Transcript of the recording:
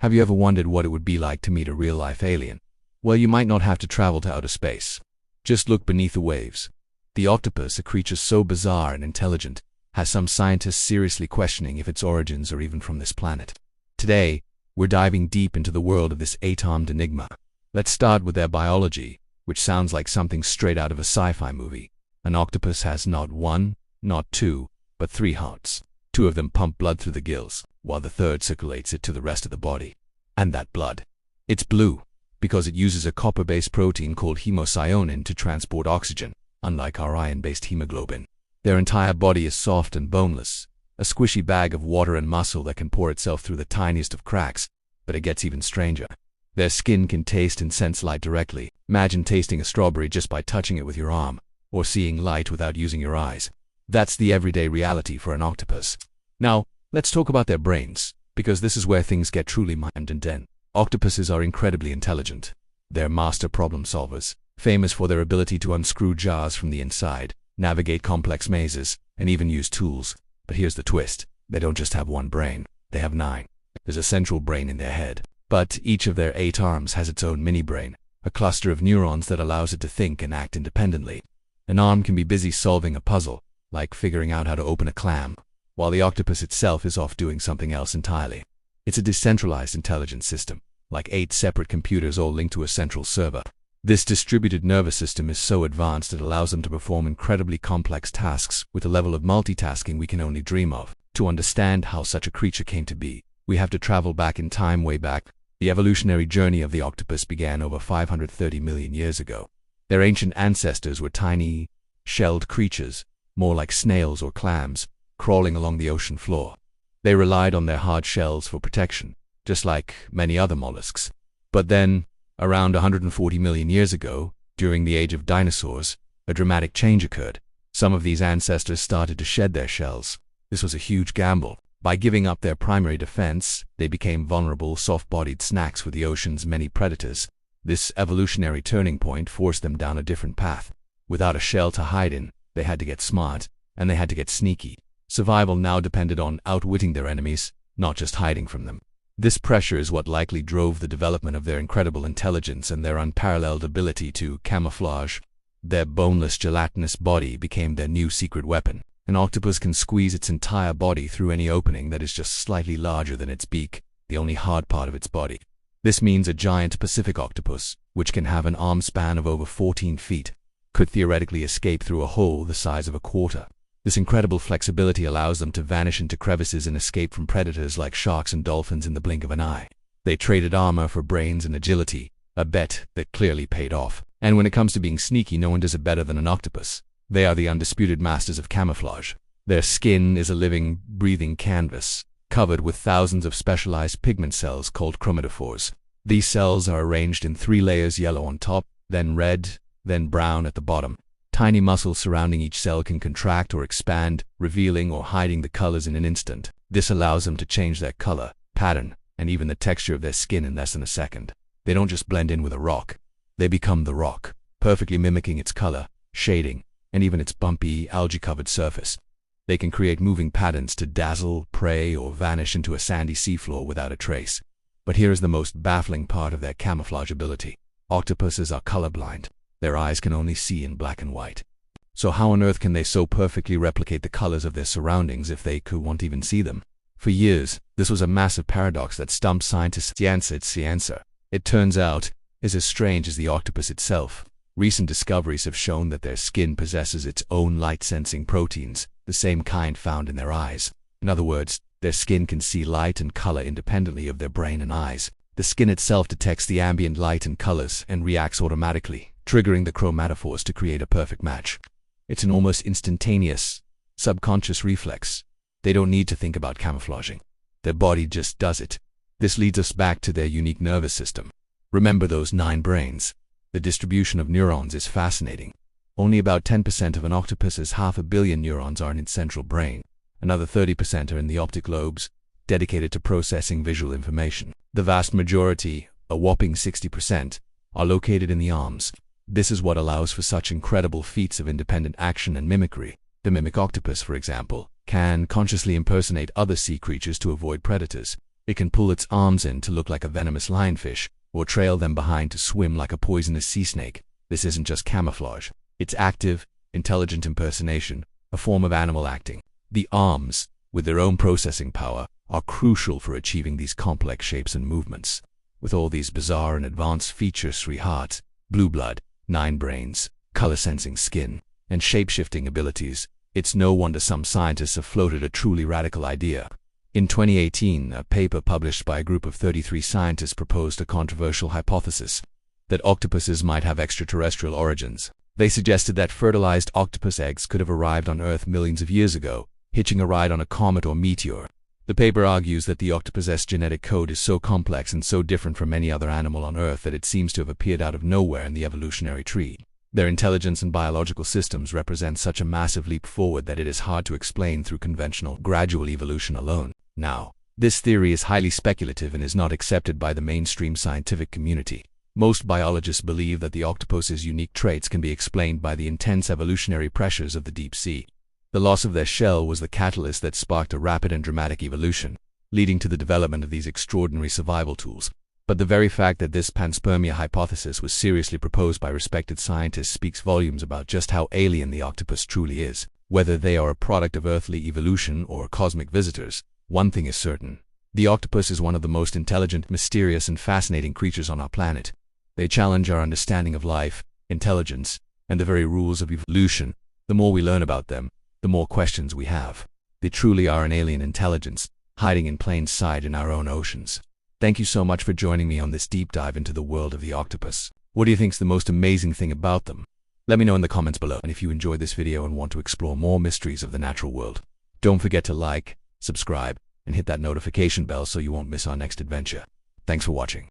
Have you ever wondered what it would be like to meet a real-life alien? Well, you might not have to travel to outer space. Just look beneath the waves. The octopus, a creature so bizarre and intelligent, has some scientists seriously questioning if its origins are even from this planet. Today, we're diving deep into the world of this eight-armed enigma. Let's start with their biology, which sounds like something straight out of a sci-fi movie. An octopus has not one, not two, but 3 hearts. 2 of them pump blood through the gills, while the third circulates it to the rest of the body. And that blood, it's blue, because it uses a copper-based protein called hemocyanin to transport oxygen, unlike our iron-based hemoglobin. Their entire body is soft and boneless, a squishy bag of water and muscle that can pour itself through the tiniest of cracks. But it gets even stranger. Their skin can taste and sense light directly. Imagine tasting a strawberry just by touching it with your arm, or seeing light without using your eyes. That's the everyday reality for an octopus. Now, let's talk about their brains, because this is where things get truly mind-bending. Octopuses are incredibly intelligent. They're master problem solvers, famous for their ability to unscrew jars from the inside, navigate complex mazes, and even use tools. But here's the twist. They don't just have one brain. They have 9. There's a central brain in their head. But each of their 8 arms has its own mini-brain, a cluster of neurons that allows it to think and act independently. An arm can be busy solving a puzzle, like figuring out how to open a clam, while the octopus itself is off doing something else entirely. It's a decentralized intelligence system, like 8 separate computers all linked to a central server. This distributed nervous system is so advanced it allows them to perform incredibly complex tasks with a level of multitasking we can only dream of. To understand how such a creature came to be, we have to travel back in time way back. The evolutionary journey of the octopus began over 530 million years ago. Their ancient ancestors were tiny, shelled creatures, more like snails or clams, crawling along the ocean floor. They relied on their hard shells for protection, just like many other mollusks. But then, around 140 million years ago, during the age of dinosaurs, a dramatic change occurred. Some of these ancestors started to shed their shells. This was a huge gamble. By giving up their primary defense, they became vulnerable, soft-bodied snacks for the ocean's many predators. This evolutionary turning point forced them down a different path. Without a shell to hide in, they had to get smart, and they had to get sneaky. Survival now depended on outwitting their enemies, not just hiding from them. This pressure is what likely drove the development of their incredible intelligence and their unparalleled ability to camouflage. Their boneless, gelatinous body became their new secret weapon. An octopus can squeeze its entire body through any opening that is just slightly larger than its beak, the only hard part of its body. This means a giant Pacific octopus, which can have an arm span of over 14 feet, could theoretically escape through a hole the size of a quarter. This incredible flexibility allows them to vanish into crevices and escape from predators like sharks and dolphins in the blink of an eye. They traded armor for brains and agility, a bet that clearly paid off. And when it comes to being sneaky, no one does it better than an octopus. They are the undisputed masters of camouflage. Their skin is a living, breathing canvas, covered with thousands of specialized pigment cells called chromatophores. These cells are arranged in 3 layers: yellow on top, then red, then brown at the bottom. Tiny muscles surrounding each cell can contract or expand, revealing or hiding the colors in an instant. This allows them to change their color, pattern, and even the texture of their skin in less than a second. They don't just blend in with a rock. They become the rock, perfectly mimicking its color, shading, and even its bumpy, algae-covered surface. They can create moving patterns to dazzle, prey, or vanish into a sandy seafloor without a trace. But here is the most baffling part of their camouflage ability. Octopuses are colorblind. Their eyes can only see in black and white. So how on earth can they so perfectly replicate the colors of their surroundings if they won't even see them? For years, this was a massive paradox that stumped scientists. The answer, it turns out, is as strange as the octopus itself. Recent discoveries have shown that their skin possesses its own light-sensing proteins, the same kind found in their eyes. In other words, their skin can see light and color independently of their brain and eyes. The skin itself detects the ambient light and colors and reacts automatically, triggering the chromatophores to create a perfect match. It's an almost instantaneous, subconscious reflex. They don't need to think about camouflaging. Their body just does it. This leads us back to their unique nervous system. Remember those 9 brains? The distribution of neurons is fascinating. Only about 10% of an octopus's 500 million neurons are in its central brain. Another 30% are in the optic lobes, dedicated to processing visual information. The vast majority, a whopping 60%, are located in the arms. This is what allows for such incredible feats of independent action and mimicry. The mimic octopus, for example, can consciously impersonate other sea creatures to avoid predators. It can pull its arms in to look like a venomous lionfish, or trail them behind to swim like a poisonous sea snake. This isn't just camouflage. It's active, intelligent impersonation, a form of animal acting. The arms, with their own processing power, are crucial for achieving these complex shapes and movements. With all these bizarre and advanced features, 3 hearts, blue blood, 9 brains, color-sensing skin, and shape-shifting abilities, it's no wonder some scientists have floated a truly radical idea. In 2018, a paper published by a group of 33 scientists proposed a controversial hypothesis that octopuses might have extraterrestrial origins. They suggested that fertilized octopus eggs could have arrived on Earth millions of years ago, hitching a ride on a comet or meteor. The paper argues that the octopus's genetic code is so complex and so different from any other animal on Earth that it seems to have appeared out of nowhere in the evolutionary tree. Their intelligence and biological systems represent such a massive leap forward that it is hard to explain through conventional, gradual evolution alone. Now, this theory is highly speculative and is not accepted by the mainstream scientific community. Most biologists believe that the octopus's unique traits can be explained by the intense evolutionary pressures of the deep sea. The loss of their shell was the catalyst that sparked a rapid and dramatic evolution, leading to the development of these extraordinary survival tools. But the very fact that this panspermia hypothesis was seriously proposed by respected scientists speaks volumes about just how alien the octopus truly is. Whether they are a product of earthly evolution or cosmic visitors, one thing is certain. The octopus is one of the most intelligent, mysterious, and fascinating creatures on our planet. They challenge our understanding of life, intelligence, and the very rules of evolution. The more we learn about them, the more questions we have. They truly are an alien intelligence, hiding in plain sight in our own oceans. Thank you so much for joining me on this deep dive into the world of the octopus. What do you think is the most amazing thing about them? Let me know in the comments below. And if you enjoyed this video and want to explore more mysteries of the natural world, don't forget to like, subscribe, and hit that notification bell so you won't miss our next adventure. Thanks for watching.